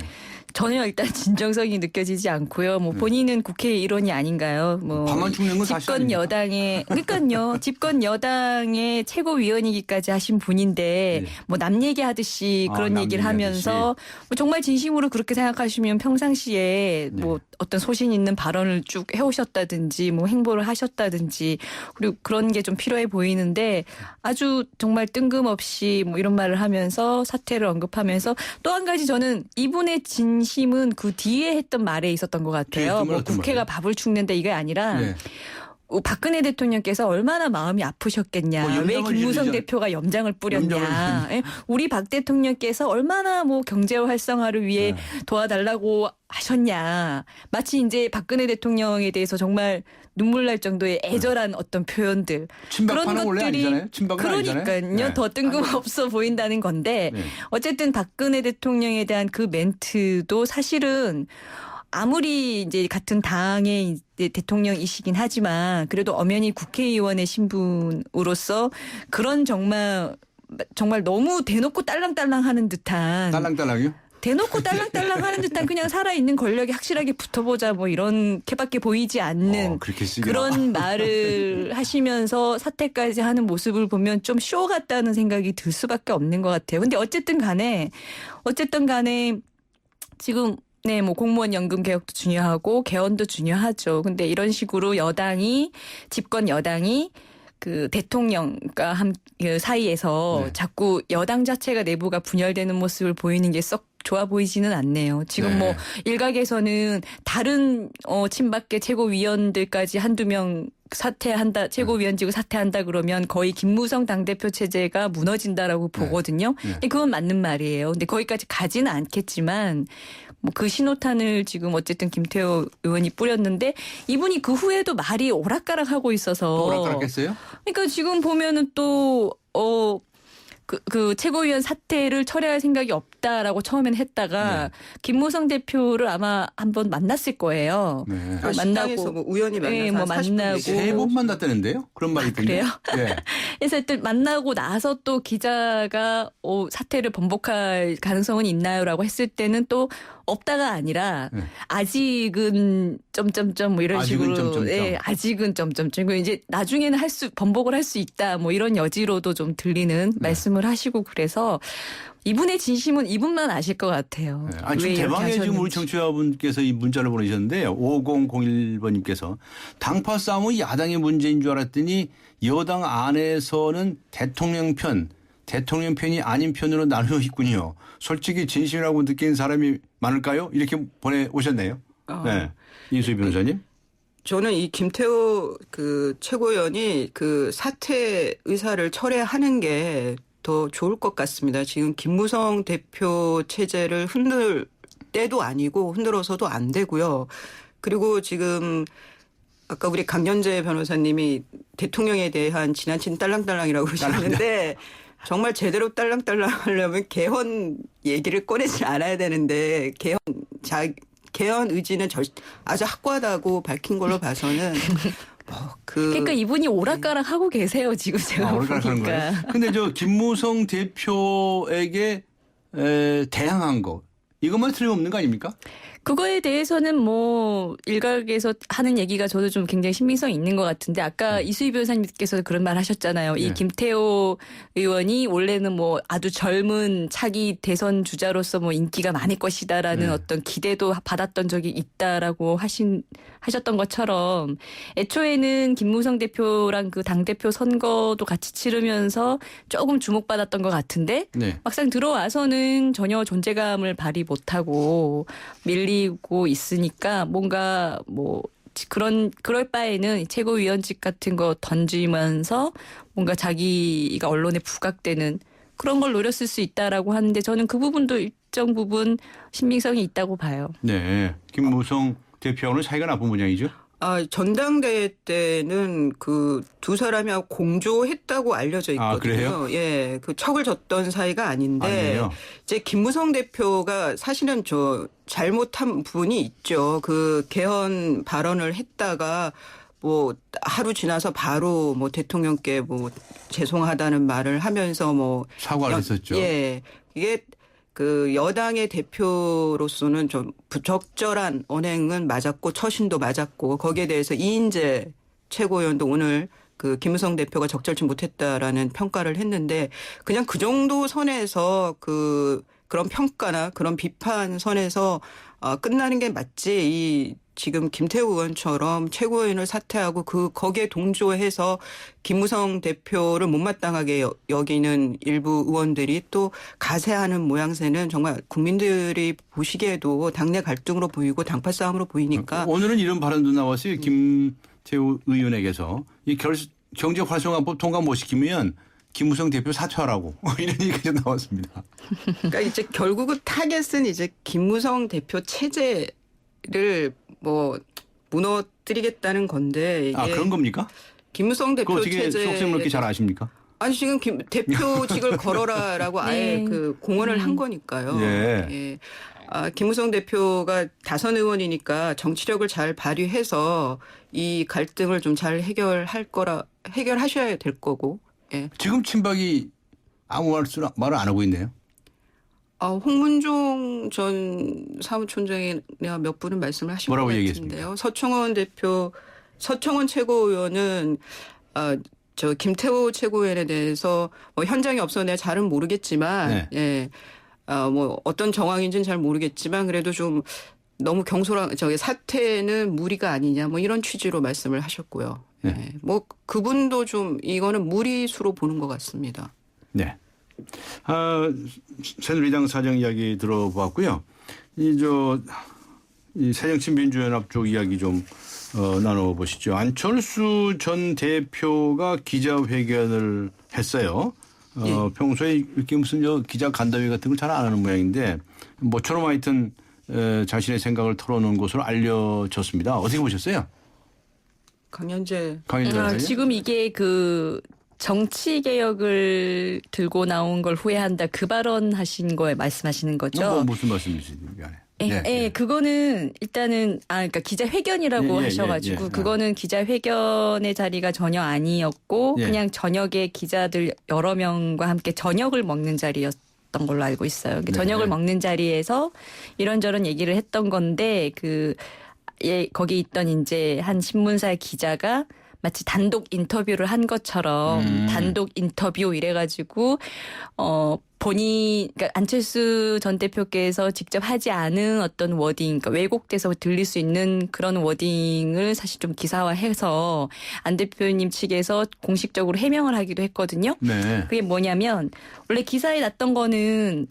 [SPEAKER 17] 전혀 일단 진정성이 느껴지지 않고요. 뭐 본인은 국회 일원이 아닌가요? 뭐
[SPEAKER 2] 반만 축내는 건 사실
[SPEAKER 17] 집권 여당의 그러니까요. 집권 여당의 최고위원이기까지 하신 분인데 뭐 남 얘기하듯이 그런 얘기를 하면서 뭐 정말 진심으로 그렇게 생각하시면 평상시에 뭐 어떤 소신 있는 발언을 쭉 해오셨다든지 뭐 행보를 하셨다든지 그리고 그런 게 좀 필요해 보이는데 아주 정말 뜬금없이 뭐 이런 말을 하면서 사퇴를 언급하면서 또 한 가지 저는 이분의 진심은 그 뒤에 했던 말에 있었던 것 같아요. 뭐 국회가 밥을 축낸다 이게 아니라 박근혜 대통령께서 얼마나 마음이 아프셨겠냐. 왜 김무성 대표가 염장을 뿌렸냐. 우리 박 대통령께서 얼마나 뭐 경제 활성화를 위해 도와달라고 하셨냐. 마치 이제 박근혜 대통령에 대해서 정말 눈물 날 정도의 애절한 어떤 표현들. 그런 것들이 그러니까요. 더 뜬금없어 보인다는 건데 어쨌든 박근혜 대통령에 대한 그 멘트도 사실은 아무리 이제 같은 당의 이제 대통령이시긴 하지만 그래도 엄연히 국회의원의 신분으로서 그런 정말 너무 대놓고 딸랑딸랑하는 듯한.
[SPEAKER 2] 딸랑딸랑이요?
[SPEAKER 17] 대놓고 딸랑딸랑하는 듯한 그냥 살아있는 권력에 확실하게 붙어보자 뭐 이렇게밖에 보이지 않는 그런 말을 하시면서 사퇴까지 하는 모습을 보면 좀 쇼 같다는 생각이 들 수밖에 없는 것 같아요. 근데 어쨌든 간에 지금 뭐 공무원 연금 개혁도 중요하고 개헌도 중요하죠. 근데 이런 식으로 집권 여당이 그 대통령과 사이에서 자꾸 여당 자체가 내부가 분열되는 모습을 보이는 게 썩 좋아 보이지는 않네요. 지금 뭐 일각에서는 다른 친박계 최고위원들까지 한두 명 사퇴한다, 최고위원직을 사퇴한다 그러면 거의 김무성 당대표 체제가 무너진다라고 보거든요. 근데 그건 맞는 말이에요. 근데 거기까지 가지는 않겠지만 뭐 그 신호탄을 지금 어쨌든 김태호 의원이 뿌렸는데 이분이 그 후에도 말이 오락가락하고 있어서.
[SPEAKER 2] 또 오락가락했어요?
[SPEAKER 17] 그러니까 지금 보면은 또 그 최고위원 사퇴를 철회할 생각이 없다라고 처음엔 했다가 김무성 대표를 아마 한번 만났을 거예요.
[SPEAKER 18] 만나고 뭐 우연히 만나서
[SPEAKER 17] 만나고
[SPEAKER 2] 3번 만났다는데요? 그런 말이 있던데요.
[SPEAKER 17] 그래요? 그래서 또 만나고 나서 또 기자가 사퇴를 번복할 가능성은 있나요라고 했을 때는 또 없다가 아니라 아직은 점점점 뭐 이런 식으로 아직은 점점점 이제 나중에는 번복을 할 수 있다 뭐 이런 여지로도 좀 들리는 말씀을 하시고 그래서 이분의 진심은 이분만 아실 것 같아요.
[SPEAKER 2] 지금 대방에 지금 우리 청취자분께서 이 문자를 보내셨는데 5001번님께서 당파 싸움은 야당의 문제인 줄 알았더니 여당 안에서는 대통령 편이 아닌 편으로 나누어 있군요. 솔직히 진심이라고 느끼는 사람이 많을까요? 이렇게 보내오셨네요. 이수희 변호사님.
[SPEAKER 18] 저는 이 김태호 그 최고위원이 그 사퇴 의사를 철회하는 게 더 좋을 것 같습니다. 지금 김무성 대표 체제를 흔들 때도 아니고 흔들어서도 안 되고요. 그리고 지금 아까 우리 강연재 변호사님이 대통령에 대한 지나친 딸랑딸랑이라고 그러셨는데 정말 제대로 딸랑딸랑 하려면 개헌 얘기를 꺼내지 않아야 되는데 개헌 의지는 아주 확고하다고 밝힌 걸로 봐서는
[SPEAKER 17] 그러니까 이분이 오락가락 하고 계세요 지금 제가
[SPEAKER 2] 오락가락하는 거예요. 근데 저 김무성 대표에게 대항한 거 이것만 틀림없는 거 아닙니까?
[SPEAKER 17] 그거에 대해서는 뭐 일각에서 하는 얘기가 저도 좀 굉장히 신빙성이 있는 것 같은데 아까 이수희 변호사님께서 그런 말 하셨잖아요. 이 김태호 의원이 원래는 뭐 아주 젊은 차기 대선 주자로서 뭐 인기가 많을 것이다라는 어떤 기대도 받았던 적이 있다라고 하셨던 것처럼 애초에는 김무성 대표랑 그 당대표 선거도 같이 치르면서 조금 주목받았던 것 같은데 막상 들어와서는 전혀 존재감을 발휘 못하고 밀리고 있으니까 뭔가 뭐 그럴 바에는 최고위원직 같은 거 던지면서 뭔가 자기가 언론에 부각되는 그런 걸 노렸을 수 있다라고 하는데 저는 그 부분도 일정 부분 신빙성이 있다고 봐요.
[SPEAKER 2] 네. 김무성 대표하고는 사이가 나쁜 모양이죠?
[SPEAKER 18] 전당대회 때는 그 두 사람이 공조했다고 알려져 있거든요.
[SPEAKER 2] 아, 그래요?
[SPEAKER 18] 예, 그 척을 졌던 사이가 아닌데
[SPEAKER 2] 아니에요.
[SPEAKER 18] 이제 김무성 대표가 사실은 잘못한 부분이 있죠. 그 개헌 발언을 했다가 뭐 하루 지나서 바로 뭐 대통령께 뭐 죄송하다는 말을 하면서 뭐
[SPEAKER 2] 사과를 했었죠.
[SPEAKER 18] 예, 이게 그 여당의 대표로서는 좀 부적절한 언행은 맞았고 처신도 맞았고 거기에 대해서 이인재 최고위원도 오늘 그 김무성 대표가 적절치 못했다라는 평가를 했는데 그냥 그 정도 선에서 그런 평가나 그런 비판 선에서 끝나는 게 맞지 이 지금 김태우 의원처럼 최고위원을 사퇴하고 거기에 동조해서 김무성 대표를 못마땅하게 여기는 일부 의원들이 또 가세하는 모양새는 정말 국민들이 보시기에도 당내 갈등으로 보이고 당파 싸움으로 보이니까
[SPEAKER 2] 오늘은 이런 발언도 나왔어요. 김태우 의원에게서 이 경제활성화법 통과 못 시키면 김무성 대표 사퇴하라고 이런 얘기가 나왔습니다.
[SPEAKER 18] 그러니까 이제 결국은 타겟은 이제 김무성 대표 체제를 뭐 무너뜨리겠다는 건데 이게
[SPEAKER 2] 그런 겁니까?
[SPEAKER 18] 김무성 대표
[SPEAKER 2] 체제
[SPEAKER 18] 체제
[SPEAKER 2] 속셈을 그렇게 잘 아십니까?
[SPEAKER 18] 아니 지금 대표직을 걸어라라고 아예 그 공언을 한 거니까요. 예. 김무성 대표가 다선 의원이니까 정치력을 잘 발휘해서 이 갈등을 좀 잘 해결하셔야 될 거고. 예.
[SPEAKER 2] 지금 친박이 아무 말을 안 하고 있네요.
[SPEAKER 18] 홍문종 전 사무총장이나 몇 분은 말씀을 하신 것 같은데요. 서청원 최고위원은 김태호 최고위원에 대해서 뭐 현장에 없어 내가 잘은 모르겠지만 뭐 어떤 정황인지는 잘 모르겠지만 그래도 좀 너무 경솔한 사퇴는 무리가 아니냐 뭐 이런 취지로 말씀을 하셨고요. 뭐 그분도 좀 이거는 무리수로 보는 것 같습니다.
[SPEAKER 2] 네. 새누리당 사정 이야기 들어봤고요. 이 새정치민주연합 쪽 이야기 좀 나눠보시죠. 안철수 전 대표가 기자회견을 했어요. 평소에 이렇게 무슨 기자 간담회 같은 걸 잘 안 하는 모양인데 모처럼 하여튼 자신의 생각을 털어놓은 것으로 알려졌습니다. 어떻게 보셨어요?
[SPEAKER 18] 강연재.
[SPEAKER 17] 지금 이게 정치 개혁을 들고 나온 걸 후회한다. 그 발언하신 거에 말씀하시는 거죠?
[SPEAKER 2] 무슨 말씀이시죠?
[SPEAKER 17] 그거는 일단은 그러니까 기자회견이라고 하셔가지고 그거는 기자회견의 자리가 전혀 아니었고 그냥 저녁에 기자들 여러 명과 함께 저녁을 먹는 자리였던 걸로 알고 있어요. 저녁을 먹는 자리에서 이런저런 얘기를 했던 건데 거기 있던 이제 한 신문사의 기자가 마치 단독 인터뷰를 한 것처럼 단독 인터뷰 이래가지고 그러니까 안철수 전 대표께서 직접 하지 않은 어떤 워딩, 그러니까 왜곡돼서 들릴 수 있는 그런 워딩을 사실 좀 기사화해서 안 대표님 측에서 공식적으로 해명을 하기도 했거든요. 그게 뭐냐면 원래 기사에 났던 거는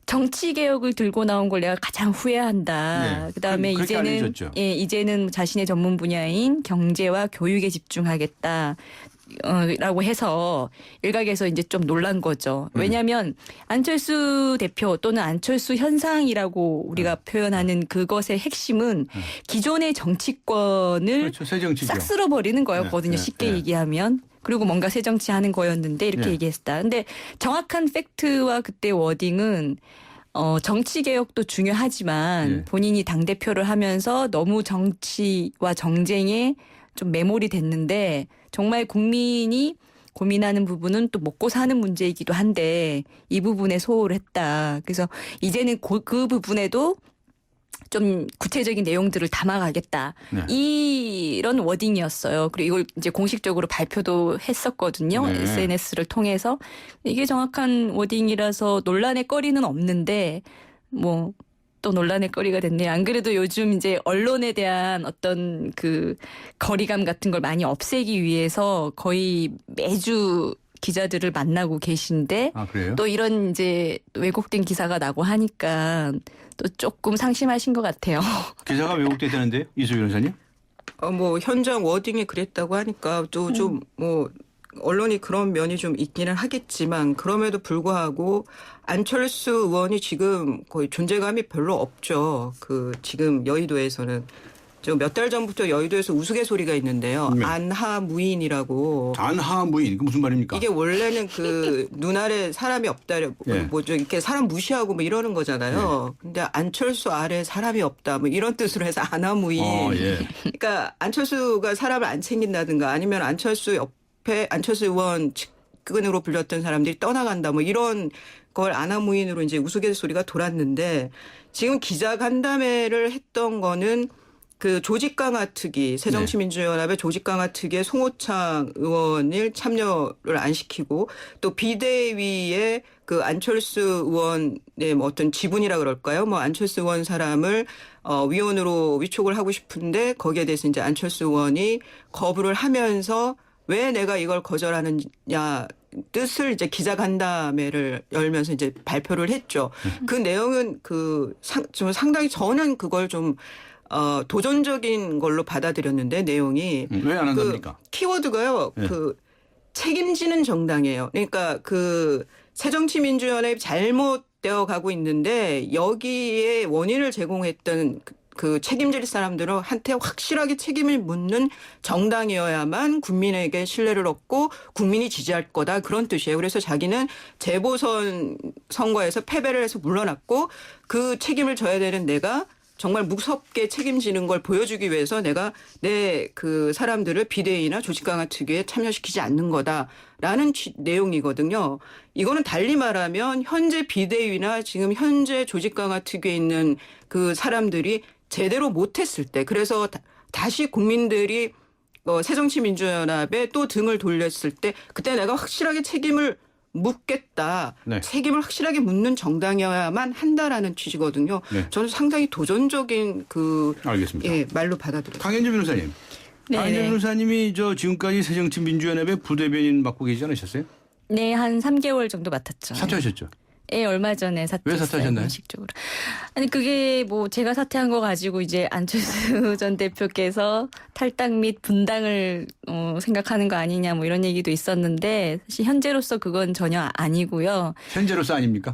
[SPEAKER 17] 정치 개혁을 들고 나온 걸 내가 가장 후회한다. 그다음에 이제는 자신의 전문 분야인 경제와 교육에 집중하겠다. 라고 해서 일각에서 이제 좀 놀란 거죠. 왜냐하면 안철수 대표 또는 안철수 현상이라고 우리가 표현하는 그것의 핵심은 기존의 정치권을
[SPEAKER 2] 그렇죠. 새 정치죠.
[SPEAKER 17] 싹 쓸어버리는 거였거든요. 쉽게 얘기하면. 그리고 뭔가 새 정치하는 거였는데 이렇게 얘기했다. 근데 정확한 팩트와 그때 워딩은 정치 개혁도 중요하지만 본인이 당대표를 하면서 너무 정치와 정쟁에 좀 매몰이 됐는데 정말 국민이 고민하는 부분은 또 먹고 사는 문제이기도 한데 이 부분에 소홀을 했다. 그래서 이제는 그 부분에도 좀 구체적인 내용들을 담아가겠다. 이런 워딩이었어요. 그리고 이걸 이제 공식적으로 발표도 했었거든요. SNS를 통해서. 이게 정확한 워딩이라서 논란의 거리는 없는데 뭐 또 논란의 거리가 됐네요. 안 그래도 요즘 이제 언론에 대한 어떤 그 거리감 같은 걸 많이 없애기 위해서 거의 매주 기자들을 만나고 계신데 또 이런 이제 왜곡된 기사가 나고 하니까 또 조금 상심하신 것 같아요.
[SPEAKER 2] 기사가 왜곡됐다는데요, 이수 변호사님?
[SPEAKER 18] 뭐 현장 워딩이 그랬다고 하니까 또 좀 뭐 언론이 그런 면이 좀 있기는 하겠지만 그럼에도 불구하고 안철수 의원이 지금 거의 존재감이 별로 없죠. 그 지금 여의도에서는. 몇 달 전부터 여의도에서 우스갯소리가 있는데요. 안하무인이라고.
[SPEAKER 2] 안하무인. 그 무슨 말입니까?
[SPEAKER 18] 이게 원래는 그 눈 아래 사람이 없다. 뭐죠 이렇게 사람 무시하고 뭐 이러는 거잖아요. 근데 안철수 아래 사람이 없다. 뭐 이런 뜻으로 해서 안하무인. 그러니까 안철수가 사람을 안 챙긴다든가 아니면 안철수 옆에 안철수 의원 측근으로 불렸던 사람들이 떠나간다. 뭐 이런 걸 안하무인으로 이제 우스갯소리가 돌았는데 지금 기자간담회를 했던 거는 그 조직 강화 특위 새정치민주연합의 조직 강화 특위에 송호창 의원을 참여를 안 시키고 또 비대위에 그 안철수 의원의 뭐 어떤 지분이라 그럴까요? 뭐 안철수 의원 사람을 위원으로 위촉을 하고 싶은데 거기에 대해서 이제 안철수 의원이 거부를 하면서 왜 내가 이걸 거절하느냐 뜻을 이제 기자간담회를 열면서 이제 발표를 했죠. 그 내용은 좀 상당히 저는 그걸 좀 도전적인 걸로 받아들였는데 내용이
[SPEAKER 2] 왜 안 한답니까?
[SPEAKER 18] 키워드가요. 그 책임지는 정당이에요. 그러니까 그 새정치민주연합이 잘못되어 가고 있는데 여기에 원인을 제공했던 그 책임질 사람들은 한테 확실하게 책임을 묻는 정당이어야만 국민에게 신뢰를 얻고 국민이 지지할 거다 그런 뜻이에요. 그래서 자기는 재보선 선거에서 패배를 해서 물러났고 그 책임을 져야 되는 내가 정말 무섭게 책임지는 걸 보여주기 위해서 내가 내 그 사람들을 비대위나 조직 강화 특위에 참여시키지 않는 거다라는 내용이거든요. 이거는 달리 말하면 현재 비대위나 지금 현재 조직 강화 특위에 있는 그 사람들이 제대로 못했을 때 그래서 다시 국민들이 새정치민주연합에 또 등을 돌렸을 때 그때 내가 확실하게 책임을 묻겠다. 책임을 확실하게 묻는 정당이어야만 한다라는 취지거든요. 저는 상당히 도전적인
[SPEAKER 2] 알겠습니다.
[SPEAKER 18] 말로 받아들여요.
[SPEAKER 2] 강현주 변호사님. 강현주 변호사님이 지금까지 새정치민주연합의 부대변인 맡고 계시지 않으셨어요?
[SPEAKER 17] 네, 한 3개월 정도 맡았죠.
[SPEAKER 2] 사퇴하셨죠?
[SPEAKER 17] 예, 얼마 전에 사퇴했어요.
[SPEAKER 2] 왜 사퇴하셨나요?
[SPEAKER 17] 공식적으로. 아니 그게 뭐 제가 사퇴한 거 가지고 이제 안철수 전 대표께서 탈당 및 분당을 생각하는 거 아니냐 뭐 이런 얘기도 있었는데 사실 현재로서 그건 전혀 아니고요.
[SPEAKER 2] 현재로서 아닙니까?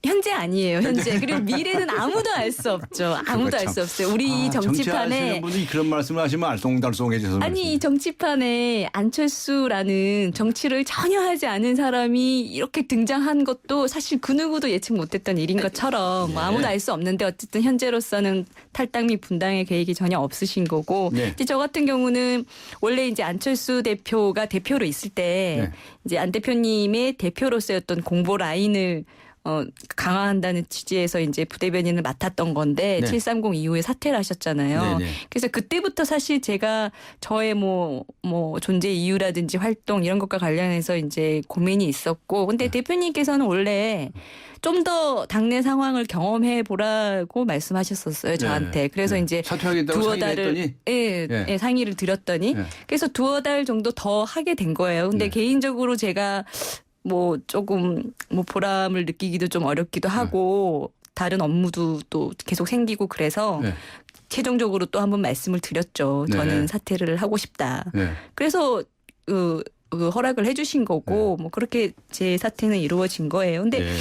[SPEAKER 17] 현재 아니에요. 현재. 그리고 미래는 아무도 알 수 없죠. 아무도 알 수 없어요. 우리 정치판에.
[SPEAKER 2] 정치하시는 분이 그런 말씀을 하시면 알쏭달쏭해져서.
[SPEAKER 17] 아니 정치판에 안철수라는 정치를 전혀 하지 않은 사람이 이렇게 등장한 것도 사실 그 누구도 예측 못했던 일인 것처럼 아무도 알 수 없는데 어쨌든 현재로서는 탈당 및 분당의 계획이 전혀 없으신 거고 이제 저 같은 경우는 원래 이제 안철수 대표가 대표로 있을 때 이제 안 대표님의 대표로서의 어떤 공보 라인을 강화한다는 취지에서 이제 부대변인을 맡았던 건데 730 이후에 사퇴를 하셨잖아요. 그래서 그때부터 사실 제가 저의 뭐 존재 이유라든지 활동 이런 것과 관련해서 이제 고민이 있었고 근데 대표님께서는 원래 좀 더 당내 상황을 경험해 보라고 말씀하셨었어요 저한테. 그래서 이제
[SPEAKER 2] 두어 달을
[SPEAKER 17] 상의를 드렸더니 그래서 두어 달 정도 더 하게 된 거예요. 근데 개인적으로 제가 뭐 조금 뭐 보람을 느끼기도 좀 어렵기도 하고 다른 업무도 또 계속 생기고 그래서 최종적으로 또 한 번 말씀을 드렸죠. 저는 사퇴를 하고 싶다. 그래서 허락을 해주신 거고 뭐 그렇게 제 사퇴는 이루어진 거예요. 근데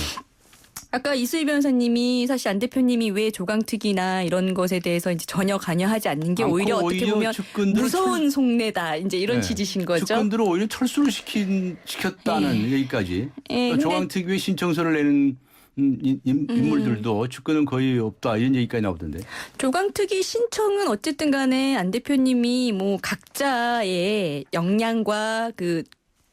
[SPEAKER 17] 아까 이수희 변호사님이 사실 안 대표님이 왜 조강특위나 이런 것에 대해서 이제 전혀 관여하지 않는 게 오히려 어떻게 보면 무서운 속내다 이제 이런 취지신 거죠.
[SPEAKER 2] 측근들을 오히려 철수를 시켰다는 얘기까지. 그러니까 조강특위에 신청서를 내는 인물들도 측근은 거의 없다 이런 얘기까지 나오던데.
[SPEAKER 17] 조강특위 신청은 어쨌든 간에 안 대표님이 뭐 각자의 역량과 그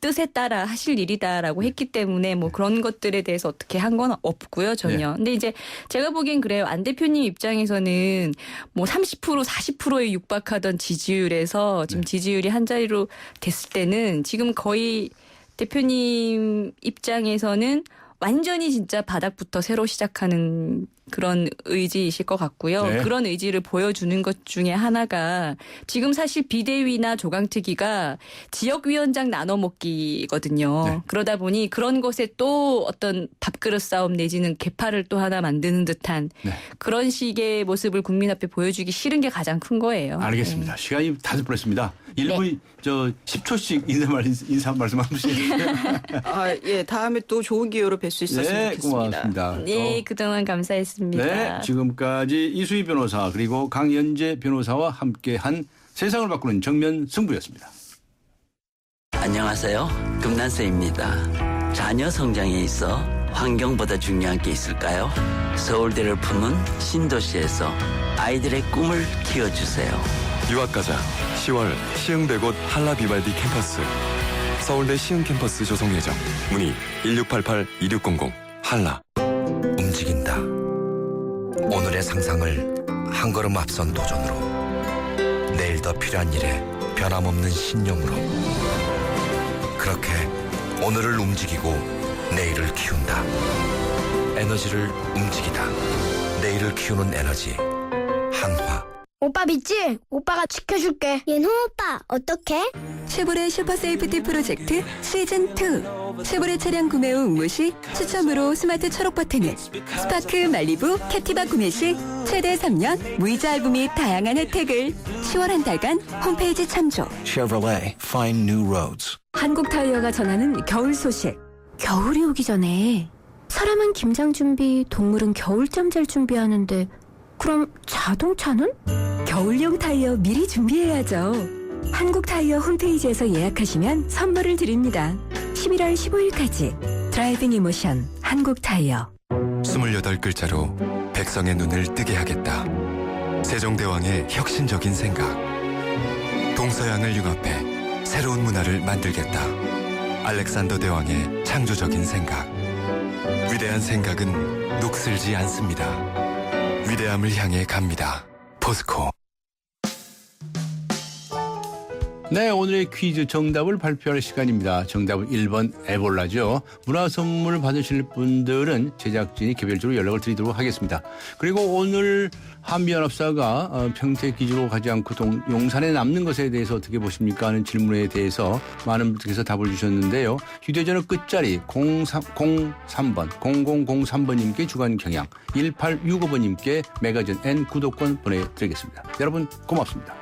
[SPEAKER 17] 뜻에 따라 하실 일이다라고 했기 때문에 뭐 그런 것들에 대해서 어떻게 한 건 없고요, 전혀. 근데 이제 제가 보기엔 그래요. 안 대표님 입장에서는 뭐 30% 40%에 육박하던 지지율에서 지금 지지율이 한 자리로 됐을 때는 지금 거의 대표님 입장에서는 완전히 진짜 바닥부터 새로 시작하는 그런 의지이실 것 같고요. 그런 의지를 보여주는 것 중에 하나가 지금 사실 비대위나 조강특위가 지역위원장 나눠먹기거든요. 그러다 보니 그런 것에 또 어떤 밥그릇 싸움 내지는 개파를 또 하나 만드는 듯한 그런 식의 모습을 국민 앞에 보여주기 싫은 게 가장 큰 거예요.
[SPEAKER 2] 알겠습니다. 시간이 다 돼버렸습니다. 1분 10초씩 인사 말씀 한 번씩 해주세요.
[SPEAKER 18] 다음에 또 좋은 기회로 뵐 수 있었으면 좋겠습니다.
[SPEAKER 2] 고맙습니다.
[SPEAKER 17] 네, 그동안 감사했습니다.
[SPEAKER 2] 네, 지금까지 이수희 변호사 그리고 강연재 변호사와 함께한 세상을 바꾸는 정면 승부였습니다.
[SPEAKER 19] 안녕하세요. 금난세입니다. 자녀 성장에 있어 환경보다 중요한 게 있을까요? 서울대를 품은 신도시에서 아이들의 꿈을 키워주세요.
[SPEAKER 13] 유학가자 10월 시흥대곳 한라비발디 캠퍼스 서울대 시흥 캠퍼스 조성 예정. 문의 1688-2600 한라.
[SPEAKER 20] 움직인다. 오늘의 상상을 한 걸음 앞선 도전으로 내일 더 필요한 일에 변함없는 신념으로 그렇게 오늘을 움직이고 내일을 키운다. 에너지를 움직이다. 내일을 키우는 에너지 한화.
[SPEAKER 7] 오빠 믿지? 오빠가 지켜줄게.
[SPEAKER 8] 윤호 오빠 어떡해?
[SPEAKER 3] 쉐보레 슈퍼세이프티 프로젝트 시즌2 쉐보레 차량 구매 후 응모 시 추첨으로 스마트 초록 버튼을 스파크 말리부 캡티바 구매 시 최대 3년 무이자 할부 및 다양한 혜택을 10월 한 달간 홈페이지 참조.
[SPEAKER 20] Chevrolet, find new roads.
[SPEAKER 3] 한국 타이어가 전하는 겨울 소식. 겨울이 오기 전에 사람은 김장 준비, 동물은 겨울잠 잘 준비하는데 그럼 자동차는? 겨울용 타이어 미리 준비해야죠. 한국 타이어 홈페이지에서 예약하시면 선물을 드립니다. 11월 15일까지 드라이빙 이모션 한국 타이어.
[SPEAKER 13] 28글자로 백성의 눈을 뜨게 하겠다. 세종대왕의 혁신적인 생각. 동서양을 융합해 새로운 문화를 만들겠다. 알렉산더 대왕의 창조적인 생각. 위대한 생각은 녹슬지 않습니다. 위대함을 향해 갑니다. 포스코.
[SPEAKER 2] 네, 오늘의 퀴즈 정답을 발표할 시간입니다. 정답은 1번 에볼라죠. 문화선물 받으실 분들은 제작진이 개별적으로 연락을 드리도록 하겠습니다. 그리고 오늘 한미연합사가 평택 기지로 가지 않고 용산에 남는 것에 대해서 어떻게 보십니까 하는 질문에 대해서 많은 분들께서 답을 주셨는데요. 휴대전화 끝자리 0003번님께 주간 경향, 1865번님께 매거진 N 구독권 보내드리겠습니다. 여러분 고맙습니다.